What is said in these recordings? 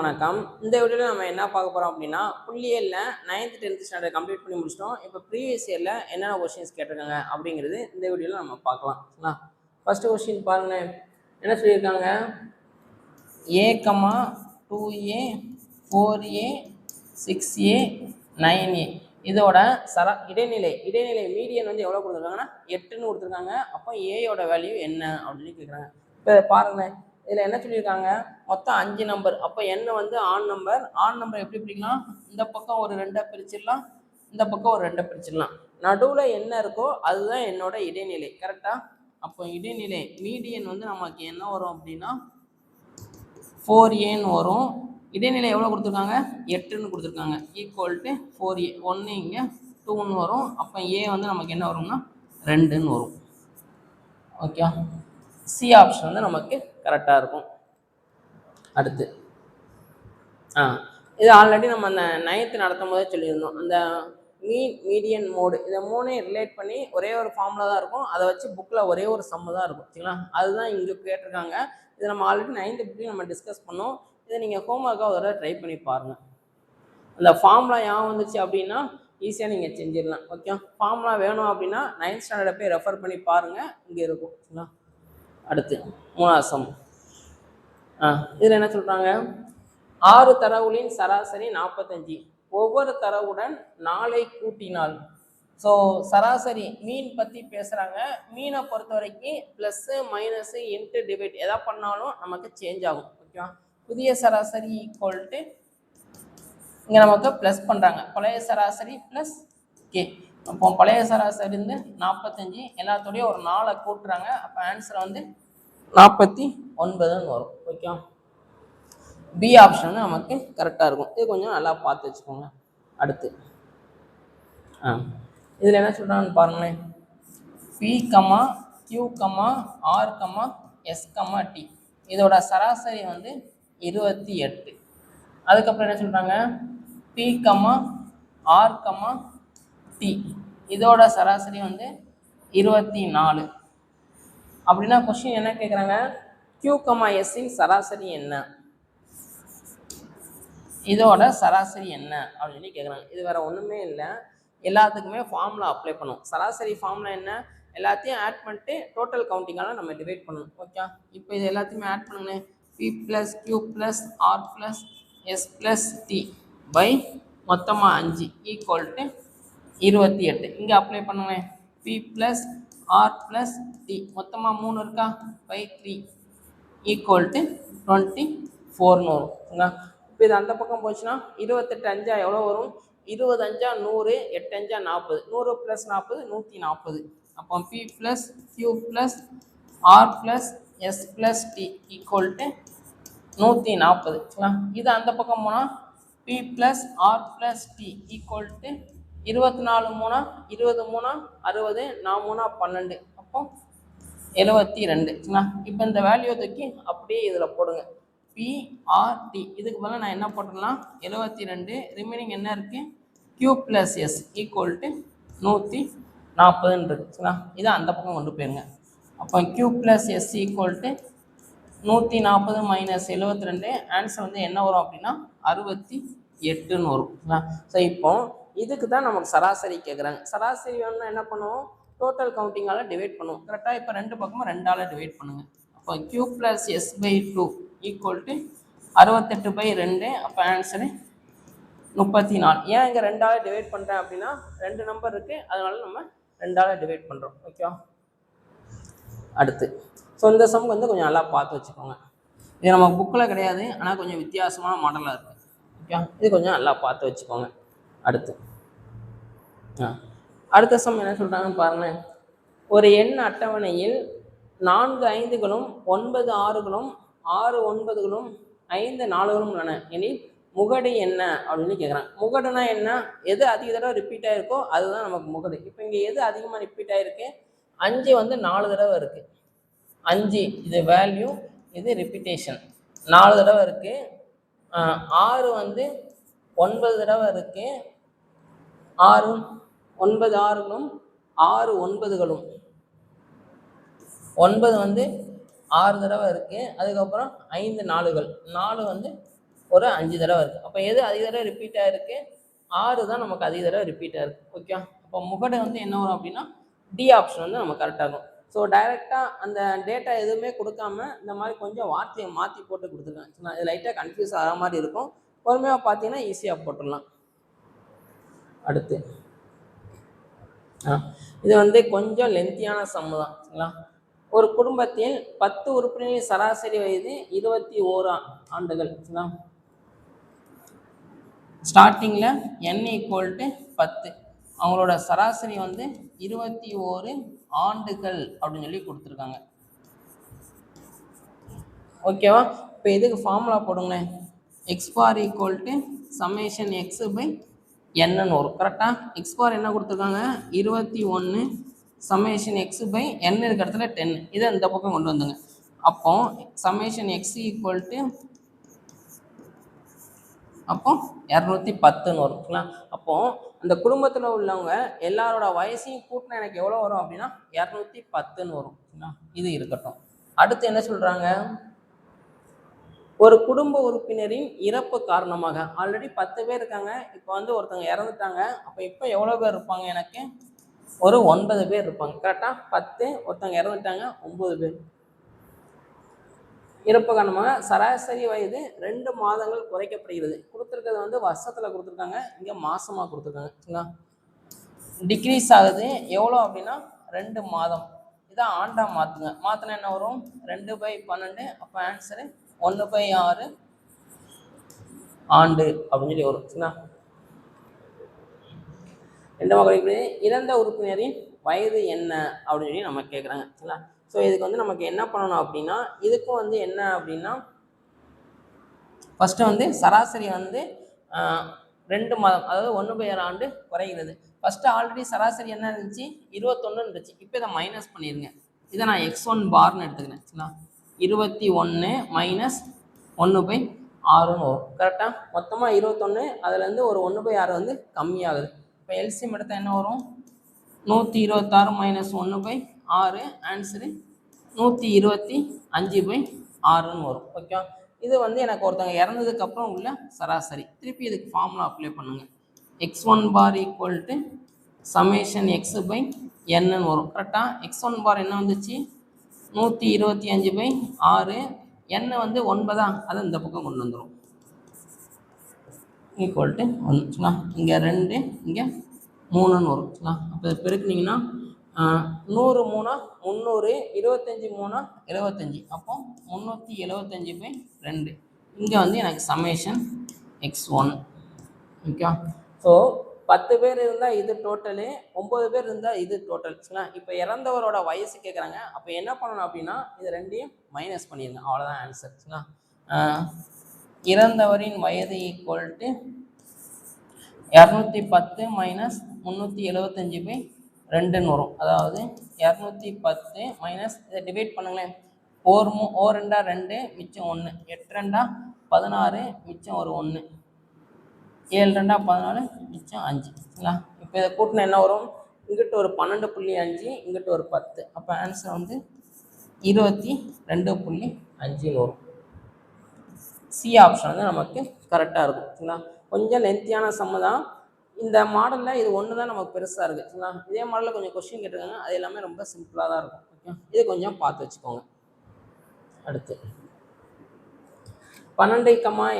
வணக்கம். இந்த வீடியோவில் நம்ம என்ன பார்க்க போகிறோம் அப்படின்னா, புள்ளியியல்ல 9th 10th ஸ்டாண்டர்ட் கம்ப்ளீட் பண்ணி முடிச்சிட்டோம். இப்போ ப்ரீவியஸ் இயரில் என்னென்ன கொஸ்டின்ஸ் கேட்டிருக்காங்க அப்படிங்கிறது இந்த வீடியோவில் நம்ம பார்க்கலாம். ஃபர்ஸ்ட் கொஸ்டின் பாருங்க, என்ன சொல்லியிருக்காங்க? A, 2A, 4A, 6A, 9A இதோட இடைநிலை மீடியன் வந்து எவ்வளோ கொடுத்துருக்காங்கன்னா 8ன்னு கொடுத்துருக்காங்க. அப்போ ஏயோட வேல்யூ என்ன அப்படின்னு கேட்குறாங்க. இப்போ பாருங்களேன், இதில் என்ன சொல்லியிருக்காங்க? மொத்தம் 5 நம்பர். அப்போ என்ன வந்து ஆன் நம்பர் எப்படி பிடிக்கலாம்? இந்த பக்கம் ஒரு 2 பிரிச்சிடலாம், இந்த பக்கம் ஒரு 2 பிரிச்சிடலாம். நடுவில் என்ன இருக்கோ அதுதான் என்னோட இடைநிலை. கரெக்டாக? அப்போ இடைநிலை மீடியன் வந்து நமக்கு என்ன வரும் அப்படின்னா 4Aன்னு வரும். இடைநிலை எவ்வளோ கொடுத்துருக்காங்க? 8ன்னு கொடுத்துருக்காங்க. Equal to 4A. 1 இங்கே 2ன்னு வரும். அப்போ ஏ வந்து நமக்கு என்ன வரும்னா 2ன்னு வரும். ஓகே, சி ஆப்ஷன் வந்து நமக்கு கரெக்டாக இருக்கும். அடுத்து இது ஆல்ரெடி நம்ம அந்த 9th நடத்தும் போதே சொல்லியிருந்தோம். அந்த மீடியன் மோடு இதை மூணையும் ரிலேட் பண்ணி ஒரே ஒரு ஃபார்முலா தான் இருக்கும். அதை வச்சு புக்கில் ஒரே ஒரு சம்மு தான் இருக்கும். சரிங்களா? அதுதான் இங்கே கேட்டிருக்காங்க. இதை நம்ம ஆல்ரெடி 9th புக்லையும் நம்ம டிஸ்கஸ் பண்ணோம். இதை நீங்கள் ஹோம்ஒர்க்காக ஒரு தடவை ட்ரை பண்ணி பாருங்கள். அந்த ஃபார்முலா ஏன் வந்துச்சு அப்படின்னா ஈஸியாக நீங்கள் செஞ்சிடலாம். ஓகே, ஃபார்முலா வேணும் அப்படின்னா 9th ஸ்டாண்டர்டை போய் ரெஃபர் பண்ணி பாருங்கள், இங்கே இருக்கும். சரிங்களா? அடுத்து 3வது சம். இதில் என்ன சொல்கிறாங்க? 6 தரவுகளின் சராசரி 45. ஒவ்வொரு தரவுடன் 4ஐ கூட்டினால். ஸோ சராசரி மீன் பற்றி பேசுகிறாங்க. மீனை பொறுத்த வரைக்கும் ப்ளஸ்ஸு மைனஸு இன்ட்டு டிவைட் எதா பண்ணாலும் நமக்கு சேஞ்ச் ஆகும். ஓகேவா? புதிய சராசரி ஈக்குவல் டு இங்கே நமக்கு ப்ளஸ் பண்ணுறாங்க. பழைய சராசரி ப்ளஸ் கே. அப்போ பழைய சராசரி வந்து 45, எல்லாத்தோடையும் ஒரு 4ஐ கூட்டுறாங்க. அப்போ ஆன்சர் வந்து 49ன்னு வரும். ஓகேவா? பி ஆப்ஷன் வந்து நமக்கு கரெக்டாக இருக்கும். இது கொஞ்சம் நல்லா பார்த்து வச்சுக்கோங்க. அடுத்து இதில் என்ன சொல்கிறாங்கன்னு பாருங்களேன். P, Q, R, S, T இதோட சராசரி வந்து 28. அதுக்கப்புறம் என்ன சொல்கிறாங்க? P, R, T இதோட சராசரி வந்து 24. அப்படின்னா கொஸ்டின் என்ன கேட்குறாங்க? Q, Sன் சராசரி என்ன, இதோட சராசரி என்ன அப்படின்னு கேட்குறாங்க. இது வேற ஒன்றுமே இல்லை, எல்லாத்துக்குமே ஃபார்முலா அப்ளை பண்ணும். சராசரி ஃபார்முலா என்ன? எல்லாத்தையும் ஆட் பண்ணிட்டு டோட்டல் கவுண்டிங்கால நம்ம டிவைட் பண்ணணும். ஓகே, இப்போ இது எல்லாத்தையுமே ஆட் பண்ணுங்க. P + Q + R + S + T by மொத்தமாக 5 ஈக்குவல் டு 28. இங்கே அப்ளை பண்ணுங்க. P + R + T மொத்தமாக 3 இருக்கா, பை 3 ஈக்குவல் டு 24ன்னு வரும். இப்போ இது அந்த பக்கம் போச்சுன்னா 28 5 எவ்வளோ வரும்? 20 5 100, 8 5 40, 100 + 40 140. அப்போ P + Q + R + S + T equal to 140. இது அந்த பக்கம் போனால் P + R + T equal to 24 3 20 3 60, 4 3 12, அப்போ 72. இப்போ இந்த வேல்யூ தூக்கி அப்படியே இதில் போடுங்க. PRT இதுக்கு பதிலாக நான் என்ன போட்டுடலாம்? 72. ரிமைனிங் என்ன இருக்குது? Q + S ஈக்குவல் டு 140 இருக்குங்களா? இதை அந்த பக்கம் கொண்டு போயிருங்க. அப்போ Q + S equal to 140 - 72. Answer வந்து என்ன வரும் அப்படின்னா 68ன்னு வரும். ஸோ இப்போ இதுக்கு தான் நமக்கு சராசரி கேட்குறாங்க. சராசரி வேணும்னா என்ன பண்ணுவோம்? டோட்டல் கவுண்டிங்கால டிவைட் பண்ணுவோம். கரெக்டாக இப்போ 2 பக்கமும் 2ஆல் டிவைட் பண்ணுங்கள். அப்போ Q + S/2 ஈக்குவல் டு 68/2. அப்போ ஆன்சரு 34. ஏன் இங்கே 2ஆல் டிவைட் பண்ணுறேன் அப்படின்னா 2 நம்பர் இருக்குது, அதனால நம்ம 2ஆல் டிவைட் பண்ணுறோம். ஓகே, அடுத்து ஸோ இந்த சம் வந்து கொஞ்சம் நல்லா பார்த்து வச்சுக்கோங்க. இது நம்ம புக்கில் கிடையாது, ஆனால் கொஞ்சம் வித்தியாசமான மாடலாக இருக்குது. ஓகே, இது கொஞ்சம் நல்லா பார்த்து வச்சுக்கோங்க. அடுத்த சம் என்ன சொல்கிறாங்கன்னு பாருங்களேன். ஒரு எண் அட்டவணையில் 4 5களும் 9 6களும் 6 9களும் 5 4களும் உள்ளன எனில் முகடு என்ன அப்படின்னு கேட்குறாங்க. முகடுனா என்ன? எது அதிக தடவை ரிப்பீட் ஆகிருக்கோ அதுதான் நமக்கு முகடு. இப்போ இங்கே எது அதிகமாக ரிப்பீட் ஆகிருக்கு? 5 வந்து 4 தடவை இருக்குது. 5 இது வேல்யூ, இது ரிப்பீட்டேஷன் 4 தடவை இருக்குது. 6 வந்து 9 தடவை இருக்குது. 6 9 6களும் 6 9களும் 9 வந்து 6 தடவை இருக்குது. அதுக்கப்புறம் 5 4கள் 4 வந்து ஒரு 5 தடவை இருக்குது. அப்போ எது அதிக தடவை ரிப்பீட் ஆகிருக்கு? 6 தான் நமக்கு அதிக தடவை ரிப்பீட் ஆகிருக்கு. ஓகே, அப்போ முகடு வந்து என்ன வரும் அப்படின்னா டி ஆப்ஷன் வந்து நம்ம கரெக்டாக இருக்கும். ஸோ டைரெக்டாக அந்த டேட்டா எதுவுமே கொடுக்காம இந்த மாதிரி கொஞ்சம் வார்த்தையை மாற்றி போட்டு கொடுத்துருக்கேன். இது லைட்டாக கன்ஃபியூஸ் ஆகிற மாதிரி இருக்கும். பொறுமையாக பார்த்தீங்கன்னா ஈஸியாக போட்டுடலாம். அடுத்து இது வந்து கொஞ்சம் லென்த்தியான சம்மு தான். சரிங்களா? ஒரு குடும்பத்தில் 10 உறுப்பினரின் சராசரி வயது 21 ஆண்டுகள். சரிங்களா? ஸ்டார்டிங்கில் n = 10, அவங்களோட சராசரி வந்து 21 ஆண்டுகள் அப்படின்னு சொல்லி கொடுத்துருக்காங்க. ஓகேவா? இப்போ இதுக்கு ஃபார்முலா போடுங்களேன். x பார் = சம்மேஷன் x/n வரும். கரெக்டாக? x பார் என்ன கொடுத்துருக்காங்க? 21 சம்மேஷன் x/n இருக்க இடத்துல 10. இதை இந்த பக்கம் கொண்டு வந்துங்க. அப்போ சம்மேஷன் x அப்போ 210 வரும். அப்போ அந்த குடும்பத்தில் உள்ளவங்க எல்லாரோட வயசையும் கூட்டினா எனக்கு எவ்வளோ வரும் அப்படின்னா 210 வரும். இது இருக்கட்டும். அடுத்து என்ன சொல்றாங்க? ஒரு குடும்ப உறுப்பினரின் இறப்பு காரணமாக ஆல்ரெடி 10 பேர் இருக்காங்க, இப்போ வந்து ஒருத்தவங்க இறந்துட்டாங்க. அப்போ இப்போ எவ்வளோ பேர் இருப்பாங்க? எனக்கு ஒரு 9 பேர் இருப்பாங்க. கரெக்டாக? 10, ஒருத்தவங்க இறந்துட்டாங்க, 9 பேர். இறப்பு காரணமாக சராசரி வயது 2 மாதங்கள் குறைக்கப்படுகிறது. கொடுத்துருக்கிறது வந்து வருஷத்தில் கொடுத்துருக்காங்க, இங்கே மாதமாக கொடுத்துருக்காங்க. சரிங்களா? டிக்ரீஸ் ஆகுது எவ்வளோ அப்படின்னா 2 மாதம். இதான் ஆண்டாக மாற்றுங்க. மாற்றினா என்ன வரும்? 2/12. அப்போ ஆன்சரு 1/6 ஆண்டு அப்படின்னு சொல்லி வரும். சரிங்களா? 2 குறைக்கப்படுது. இறந்த உறுப்பினரின் வயது என்ன அப்படின்னு சொல்லி நம்ம கேட்குறாங்க. சரிங்களா? ஸோ இதுக்கு வந்து நமக்கு என்ன பண்ணணும் அப்படின்னா, இதுக்கும் வந்து என்ன அப்படின்னா ஃபஸ்ட்டு வந்து சராசரி வந்து 2 மாதம், அதாவது 1/6 ஆண்டு குறைகிறது. ஃபஸ்ட்டு ஆல்ரெடி சராசரி என்ன இருந்துச்சு? 21 இருந்துச்சு. இப்போ இதை மைனஸ் பண்ணிடுங்க. இதை நான் x1 பார்னு எடுத்துக்கிறேன். சரிங்களா? 21 மைனஸ் 1/6ன்னு வரும். கரெக்டாக? மொத்தமாக 21, அதுலேருந்து ஒரு 1/6 வந்து கம்மியாகுது. இப்போ எல்சிஎம் எடுத்தால் என்ன வரும்? 126 மைனஸ் 1/6, ஆன்சரு 125/6ன்னு வரும். ஓகே, இது வந்து எனக்கு ஒருத்தவங்க இறந்ததுக்கப்புறம் உள்ள சராசரி. திருப்பி இதுக்கு ஃபார்முலா அப்ளை பண்ணுங்கள். x1 பார் = சமேஷன் x/nன்னு வரும். கரெக்டாக? x1 பார் என்ன வந்துச்சு? 125/6. n வந்து 9, அதை இந்த பக்கம் கொண்டு வந்துடும். = 1. இங்கே 2, இங்கே 3ன்னு வரும். அப்போ இதை பெருக்குனிங்கன்னா 100 3 300, 25 3 75. அப்போ 375/2. இங்கே வந்து எனக்கு சமேஷன் x1. ஓகே, ஸோ 10 பேர் இருந்தால் இது டோட்டலு, 9 பேர் இருந்தால் இது டோட்டல். இப்போ இறந்தவரோட வயசு கேட்குறாங்க. அப்போ என்ன பண்ணணும் அப்படின்னா இது ரெண்டையும் மைனஸ் பண்ணிடுங்க. அவ்வளோதான் ஆன்சர். இறந்தவரின் வயது = 210 மைனஸ் 375/2ன்னு வரும். அதாவது 210 மைனஸ் இதை டிவைட் பண்ணுங்களேன். 4 2 2, மிச்சம் 1, 8 2 16, மிச்சம் ஒரு 1, 7 2 14, மிச்சம் 5. சரிங்களா? இப்போ இதை கூட்டினா என்ன வரும்? இங்கிட்ட ஒரு 12.5, இங்கிட்ட ஒரு 10. அப்போ ஆன்சர் வந்து 22.5 வரும். சி ஆப்ஷன் வந்து நமக்கு கரெக்டாக இருக்கும். சரிங்களா? கொஞ்சம் லென்த்தியான சம்மு தான். இந்த மாடலில் இது ஒன்று தான் நமக்கு பெருசாக இருக்குது. சரிங்களா? இதே மாடலில் கொஞ்சம் கொஸ்டின் கேட்டிருக்காங்க, அது எல்லாமே ரொம்ப சிம்பிளாக தான் இருக்கும். ஓகே, இது கொஞ்சம் பார்த்து வச்சுக்கோங்க. அடுத்து 12,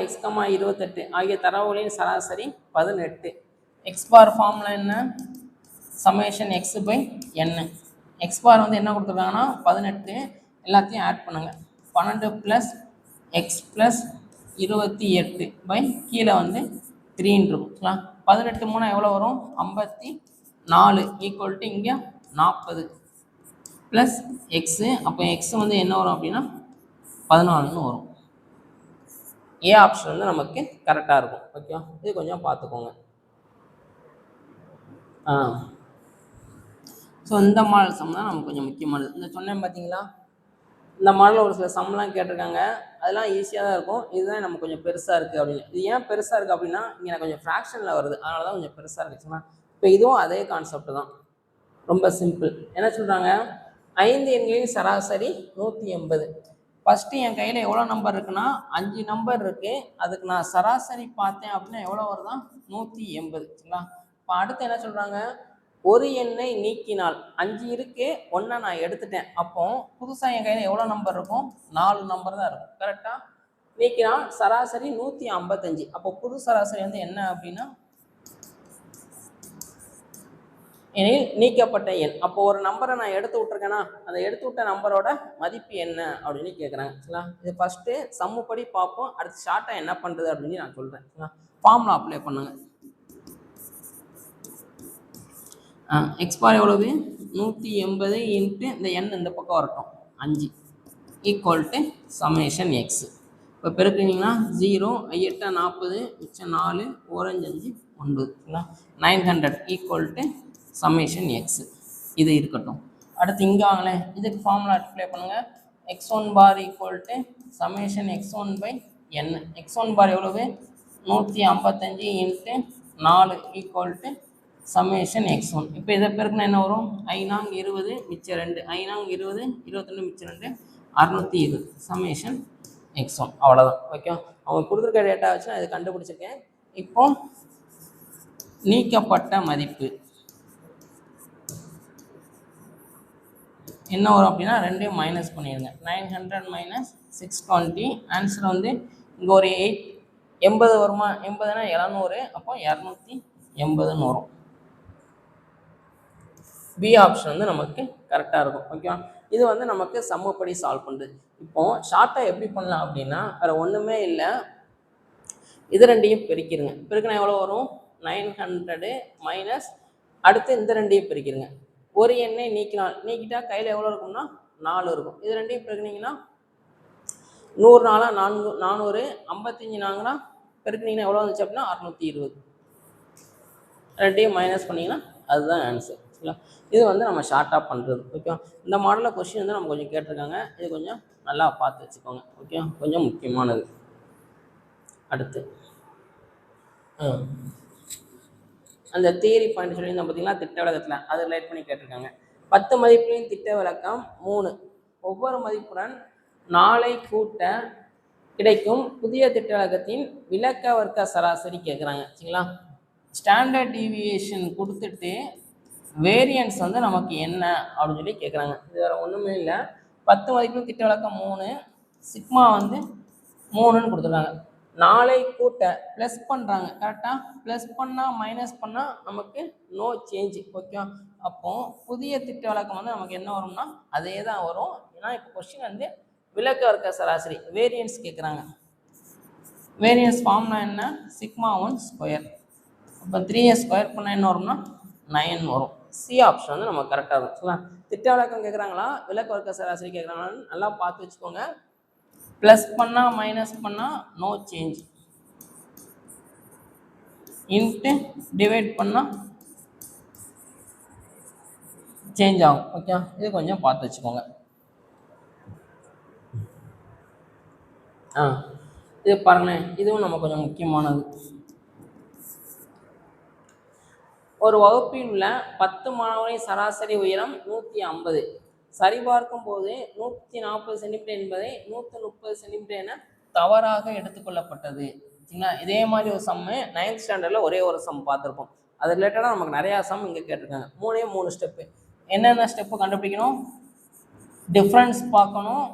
x, 28 ஆகிய தரவுகளின் சராசரி 18. எக்ஸ் பார் ஃபார்முலா என்ன? Summation x/n. எக்ஸ் பார் வந்து என்ன கொடுத்துருக்காங்கன்னா 18. எல்லாத்தையும் ஆட் பண்ணுங்க. 12 + x + 28 கீழே வந்து 3 இருக்குங்களா? 18 3 எவ்வளோ வரும்? 54 = இங்கே 40 ப்ளஸ் எக்ஸு. அப்போ எக்ஸ் வந்து என்ன வரும் அப்படின்னா 14ன்னு வரும். ஏ ஆப்ஷன் வந்து நமக்கு கரெக்டாக இருக்கும். ஓகே, இது கொஞ்சம் பார்த்துக்கோங்க. ஸோ இந்த மாடல் சம் தான் நமக்கு கொஞ்சம் முக்கியமானது. இந்த சொன்னேன் பார்த்தீங்களா, இந்த மாடலில் ஒரு சில சம்லாம் கேட்டிருக்காங்க, அதெல்லாம் ஈஸியாக தான் இருக்கும். இதுதான் நமக்கு கொஞ்சம் பெருசாக இருக்குது அப்படின்னு. இது ஏன் பெருசாக இருக்குது அப்படின்னா இங்கே எனக்கு கொஞ்சம் ஃப்ராக்ஷனில் வருது, அதனால தான் கொஞ்சம் பெருசாக இருக்குச்சுன்னா. இப்போ இதுவும் அதே கான்செப்ட் தான், ரொம்ப சிம்பிள். என்ன சொல்கிறாங்க? 5 எண்களின் சராசரி 180. ஃபஸ்ட்டு என் கையில் எவ்வளோ நம்பர் இருக்குன்னா 5 நம்பர் இருக்குது. அதுக்கு நான் சராசரி பார்த்தேன் அப்படின்னா எவ்வளோ வருதான் 180. சரிங்களா? இப்போ அடுத்து என்ன சொல்கிறாங்க, ஒரு எண்ணை நீக்கினால் 5 இருக்குது, 1 நான் எடுத்துட்டேன். அப்போ புதுசாக என் கையில் எவ்வளோ நம்பர் இருக்கும், 4 நம்பர் தான் இருக்கும். கரெக்டாக? நீக்கினால் சராசரி 155. அப்போ புது சராசரி வந்து என்ன அப்படின்னா எனில் நீக்கப்பட்ட எண். அப்போ ஒரு நம்பரை நான் எடுத்து விட்ருக்கேன்னா அந்த எடுத்து விட்ட நம்பரோட மதிப்பு என்ன அப்படின்னு கேட்குறாங்க. சரிங்களா? இது ஃபஸ்ட்டு சம்முப்படி பார்ப்போம். அடுத்து ஷார்ட்டாக என்ன பண்ணுறது அப்படின்னு நான் சொல்கிறேன். சரிங்களா? ஃபார்முலா அப்ளை பண்ணுங்க. எக்ஸ்பார் எவ்வளவு 180 இன்ட்டு இந்த எண் இந்த பக்கம் வரட்டும் 5 ஈக்குவல் டு சமேஷன் எக்ஸ். இப்போ பெருக்குனீங்கன்னா 0 8 40 மிச்சம் 4 4 5 9. சரிங்களா? 900 ஈக்குவல் டு சமேஷன் எக்ஸ். இது இருக்கட்டும். அடுத்து இங்கே வாங்களேன், இதுக்கு ஃபார்முலா அப்ளை பண்ணுங்கள். x1 bar equal to summation x1 by n. x1 bar எவ்வளவு 155 into 4 equal to summation x1. இப்போ இதை பெருக்குனா என்ன வரும், 5 20 மிச்சம் 2, 5 20 22 மிச்சம் 2 620 சமேஷன் x1. அவ்வளோதான். ஓகே, அவங்க கொடுத்துருக்க டேட்டா வச்சு நான் இதை கண்டுபிடிச்சிருக்கேன். இப்போ நீக்கப்பட்ட மதிப்பு என்ன வரும் அப்படின்னா 2 மைனஸ் பண்ணிடுங்க. 900 மைனஸ் 620. ஆன்சர் வந்து இங்கே ஒரு 80 வருமா, 80னா 700, அப்போ 280ன்னு வரும். பி ஆப்ஷன் வந்து நமக்கு கரெக்டாக இருக்கும். ஓகேவா? இது வந்து நமக்கு சம்முப்படி சால்வ் பண்ணுறது. இப்போ ஷார்ட்டாக எப்படி பண்ணலாம் அப்படின்னா வேறு ஒன்றுமே இல்லை, இது ரெண்டையும் பெருக்கிடுங்க. பெருக்கினா எவ்வளோ வரும் 900 மைனஸ் அடுத்து இந்த ரெண்டையும் பெருக்கிடுங்க. ஒரு எண்ணை நீக்கிட்டா கையில் எவ்வளோ இருக்கும்னா 4 இருக்கும். இது ரெண்டையும் பெருக்குனீங்கன்னா 100 நாளாக 400 55 நாங்களா பெருக்குனீங்கன்னா எவ்வளோ வந்துச்சு அப்படின்னா 620. ரெண்டையும் மைனஸ் பண்ணிங்கன்னா அதுதான் ஆன்சர். சரிங்களா? இது வந்து நம்ம ஷார்ட்டாக பண்ணுறது. ஓகே, இந்த மாடலில் கொஸ்டின் வந்து நம்ம கொஞ்சம் கேட்டிருக்காங்க. இது கொஞ்சம் நல்லா பார்த்து வச்சுக்கோங்க. ஓகே, கொஞ்சம் முக்கியமானது. அடுத்து அந்த தியரி பாயிண்ட் சொல்லியிருந்தோம் பார்த்தீங்களா, திட்ட விளக்கத்தில் அது ரிலேட் பண்ணி கேட்டிருக்காங்க. 10 மதிப்புகளின் திட்ட விளக்கம் 3. ஒவ்வொரு மதிப்புடன் 4 கூட்ட கிடைக்கும் புதிய திட்ட விளக்கத்தின் விளக்க வர்க்க சராசரி கேட்குறாங்க. சரிங்களா? ஸ்டாண்டர்ட் டீவியேஷன் கொடுத்துட்டு வேரியன்ஸ் வந்து நமக்கு என்ன அப்படின்னு சொல்லி கேட்குறாங்க. இது வேறு ஒன்றுமே இல்லை, 10 மதிப்புகளின் திட்ட விளக்கம் 3, சிக்மா வந்து 3ன்னு கொடுத்துருக்காங்க. 4 கூட்ட ப்ளஸ் பண்ணுறாங்க. கரெக்டாக? ப்ளஸ் பண்ணால் மைனஸ் பண்ணால் நமக்கு நோ சேஞ்சு. ஓகே, அப்போ புதிய திட்ட விளக்கம் வந்து நமக்கு என்ன வரும்னா அதே தான் வரும். ஏன்னா இப்போ கொஸ்டின் வந்து விளக்க வர்க்க சராசரி வேரியன்ஸ் கேட்குறாங்க. வேரியன்ஸ் ஃபார்ம்னா என்ன, சிக்மா 1 ஸ்கொயர். அப்போ 3a ஸ்கொயர் பண்ணால் என்ன வரும்னா 9 வரும். சி ஆப்ஷன் வந்து நமக்கு கரெக்டாக இருக்கும். சரிங்களா? திட்ட விளக்கம் கேட்குறாங்களா விளக்க வர்க்க சராசரி கேட்குறாங்களான்னு நல்லா பார்த்து வச்சுக்கோங்க. ப்ளஸ் பண்ணால் மைனஸ் பண்ணால் நோ சேஞ்ச், இன்ட்டு டிவைட் பண்ணால் சேஞ்ச் ஆகும். ஓகே, இது கொஞ்சம் பார்த்து வச்சுக்கோங்க. இது பாருங்களேன், இதுவும் நம்ம கொஞ்சம் முக்கியமானது. ஒரு வகுப்பில் உள்ள 10 மாணவர்களின் சராசரி உயரம் 150. சரிபார்க்கும் போது 140 சென்டிமீட்டர் என்பதை 130 சென்டிமீட்டர் என தவறாக எடுத்துக்கொள்ளப்பட்டது. சரிங்களா? இதே மாதிரி ஒரு சம்மு 9th ஸ்டாண்டர்டில் ஒரே ஒரு சம் பார்த்துருப்போம். அது ரிலேட்டடாக நமக்கு நிறையா சம் இங்கே கேட்டிருக்காங்க. 3 ஸ்டெப்பு. என்னென்ன ஸ்டெப்பு கண்டுபிடிக்கணும், டிஃப்ரென்ஸ் பார்க்கணும்,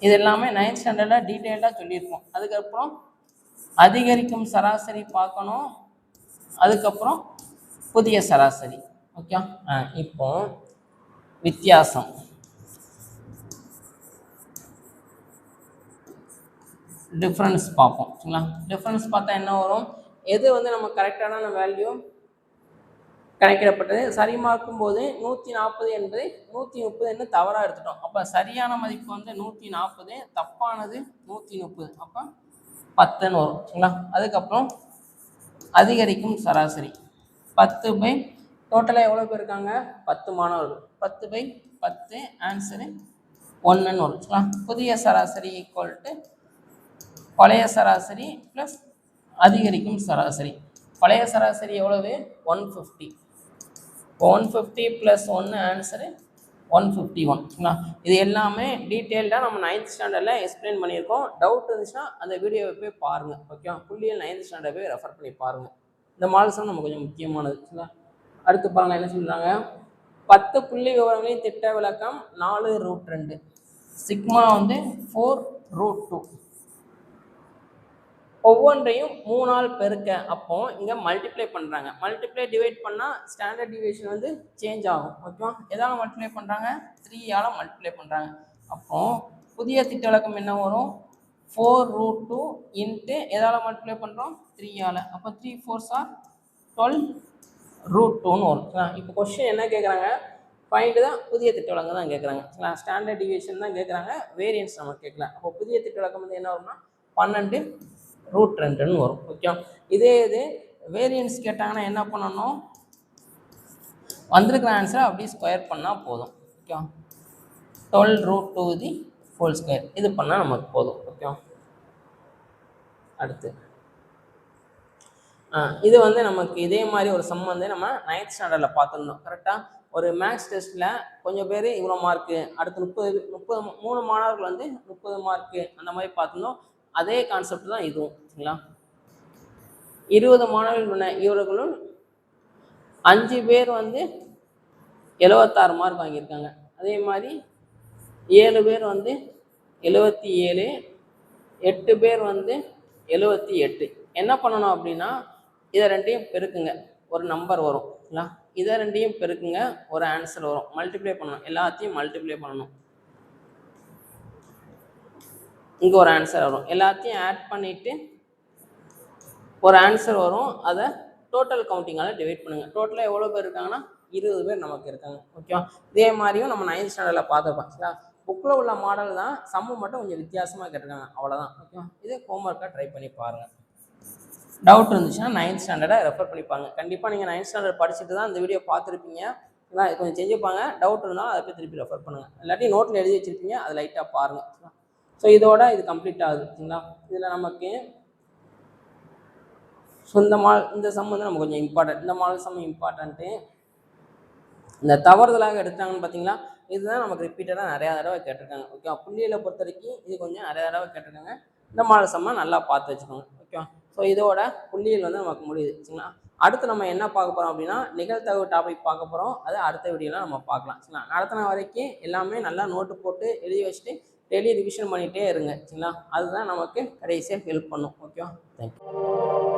இது எல்லாமே 9th ஸ்டாண்டர்டில் டீட்டெயில்டாக சொல்லியிருப்போம். அதுக்கப்புறம் அதிகரிக்கும் சராசரி பார்க்கணும், அதுக்கப்புறம் புதிய சராசரி. ஓகே, இப்போ வித்தியாசம் டிஃப்ரென்ஸ் பார்ப்போம். சரிங்களா? டிஃப்ரென்ஸ் பார்த்தா என்ன வரும், எது வந்து நம்ம கரெக்டான வேல்யூ கணக்கிடப்பட்டது, சரிமார்க்கும் போது 140 என்பது 130 என்று தவறாக எடுத்துட்டோம். அப்போ சரியான மதிப்பு வந்து 140, தப்பானது 130, அப்போ 10ன்னு வரும். சரிங்களா? அதுக்கப்புறம் அதிகரிக்கும் சராசரி 10/, டோட்டலாக எவ்வளோ பேர் இருக்காங்க 10 மாணவர்கள், 10/10 ஆன்சரு 1ன்னு வரும். சரிங்களா? புதிய சராசரி ஈக்குவல் டு பழைய சராசரி ப்ளஸ் அதிகரிக்கும் சராசரி. பழைய சராசரி எவ்வளவு 150, 150 + 1 ஆன்சரு 151 சரிங்களா. இது எல்லாமே டீட்டெயில்டாக நம்ம 9th ஸ்டாண்டர்டில் எக்ஸ்பிளைன் பண்ணியிருக்கோம். டவுட் இருந்துச்சுன்னா அந்த வீடியோவை போய் பாருங்கள். ஓகே, புள்ளியல் 9th ஸ்டாண்டர்ட் போய் ரெஃபர் பண்ணி பாருங்கள். இந்த மாடல்ஸ் நம்ம கொஞ்சம் முக்கியமானது சரிங்களா. அடுத்து பாருங்கள் என்ன சொல்கிறாங்க. 10 புள்ளி விவரங்களின் திட்ட விளக்கம் 4√2 சிக்மா வந்து 4√2 ஒவ்வொன்றையும் 3ஆல் பெருக்க. அப்போ இங்கே மல்டிப்ளை பண்ணுறாங்க. மல்டிப்ளை டிவைட் பண்ணால் ஸ்டாண்டர்ட் டிவியேஷன் வந்து சேஞ்ச் ஆகும். ஓகேவா, எதால் மல்டிப்ளை பண்ணுறாங்க? 3ஆல் மல்டிப்ளை பண்ணுறாங்க. அப்போ புதிய திட்ட விளக்கம் என்ன வரும்? 4√2 இன்ட்டு எதால் மல்டிப்ளை பண்ணுறோம்? 3ஆல். அப்போ 3 4s are 12√2ன்னு வரும். இப்போ கொஸ்டின் என்ன கேட்குறாங்க? பாயிண்ட் தான் புதிய திட்ட விளக்கம் தான் கேட்குறாங்க. ஸ்டாண்டர்ட் டிவியேஷன் தான் கேட்குறாங்க, வேரியன்ஸ் நம்ம கேட்கல. அப்போ புதிய திட்ட விளக்கம் வந்து என்ன வரும்னா 12√2ன்னு வரும். ஓகே, இதே இது வேரியன்ஸ் கேட்டாங்கன்னா என்ன பண்ணணும்? வந்திருக்கிற ஆன்சரை அப்படியே ஸ்கொயர் பண்ணால் போதும். ஓகே, 12√2 ஹோல் ஸ்கொயர் இது பண்ணால் நமக்கு போதும். ஓகே, அடுத்து இது வந்து நமக்கு இதே மாதிரி ஒரு சம் வந்து நம்ம 9th ஸ்டாண்டர்டில் பார்த்துருந்தோம். கரெக்டாக ஒரு மேக்ஸ் டெஸ்ட்டில் கொஞ்சம் பேர் இவ்வளோ மார்க்கு, அடுத்து 3 மாணவர்கள் வந்து 30 மார்க்கு அந்த மாதிரி பார்த்துருந்தோம். அதே கான்செப்ட் தான் இதுவும் சரிங்களா. 20 மாணவர்கள் உள்ள இவர்களும் 5 பேர் வந்து 76 மார்க் வாங்கியிருக்காங்க. அதே மாதிரி 7 பேர் வந்து 77, 8 பேர் வந்து 78. என்ன பண்ணணும் அப்படின்னா இதை ரெண்டையும் பெருக்குங்க, ஒரு நம்பர் வரும் சரிங்களா. இதை ரெண்டையும் பெருக்குங்க, ஒரு ஆன்சர் வரும். மல்டிப்ளை பண்ணணும், எல்லாத்தையும் மல்டிப்ளை பண்ணணும். இங்கே ஒரு ஆன்சர் வரும். எல்லாத்தையும் ஆட் பண்ணிவிட்டு ஒரு ஆன்சர் வரும். அதை டோட்டல் கவுண்டிங்கால் டிவைட் பண்ணுங்கள். டோட்டலாக எவ்வளோ பேர் இருக்காங்கன்னா 20 பேர் நமக்கு இருக்காங்க. ஓகேவா, இதே மாதிரியும் நம்ம 9th ஸ்டாண்டர்டில் பார்த்துருப்போம் சரிங்களா. புக்கில் உள்ள மாடல் தான், சம்மு மட்டும் கொஞ்சம் வித்தியாசமாக கேட்டிருக்காங்க, அவ்வளோதான். ஓகேவா, இதே ஹோம்ஒர்க்காக ட்ரை பண்ணி பாருங்கள். டவுட் இருந்துச்சுன்னா 9th ஸ்டாண்டர்டை ரெஃபர் பண்ணிப்பாங்க. கண்டிப்பாக நீங்கள் 9th ஸ்டாண்டர்ட் படிச்சுட்டு தான் இந்த வீடியோ பார்த்துருப்பீங்க. ஏன்னா கொஞ்சம் செஞ்சுப்பாங்க. டவுட் இருந்தாலும் அதை போய் திருப்பி ரெஃபர் பண்ணுங்கள். இல்லாட்டி நோட்டில் எழுதி வச்சுருப்பீங்க, அதை லைட்டாக பாருங்கள். ஸோ இதோட இது கம்ப்ளீட் ஆகுது சரிங்களா. இதில் நமக்கு ஸோ இந்த சம் வந்து நமக்கு கொஞ்சம் இம்பார்ட்டன்ட். இந்த மாடல் சம் இம்பார்ட்டன்ட்டு. இந்த தவறுதலாக எடுத்தாங்கன்னு பார்த்தீங்களா, இதுதான் நமக்கு ரிப்பீட்டடாக நிறையா தடவை கேட்டிருக்காங்க. ஓகே, புள்ளியில் பொறுத்த வரைக்கும் இது கொஞ்சம் நிறையா தடவை கேட்டிருக்காங்க. இந்த மாடல் சம்மை நல்லா பார்த்து வச்சுக்கோங்க. ஓகேவா, ஸோ இதோட புள்ளியில் வந்து நமக்கு முடியுது சரிங்களா. அடுத்து நம்ம என்ன பார்க்க போகிறோம் அப்படின்னா நிகழ்தகவு டாபிக் பார்க்க போகிறோம். அதை அடுத்த வீடியோவில் நம்ம பார்க்கலாம் சரிங்களா. நடத்தின வரைக்கும் எல்லாமே நல்லா நோட்டு போட்டு எழுதி வச்சுட்டு டெய்லி ரிவிஷன் பண்ணிகிட்டே இருங்க சரிங்களா. அதுதான் நமக்கு கடைசியாக ஹெல்ப் பண்ணும். ஓகேவா, தேங்க்யூ.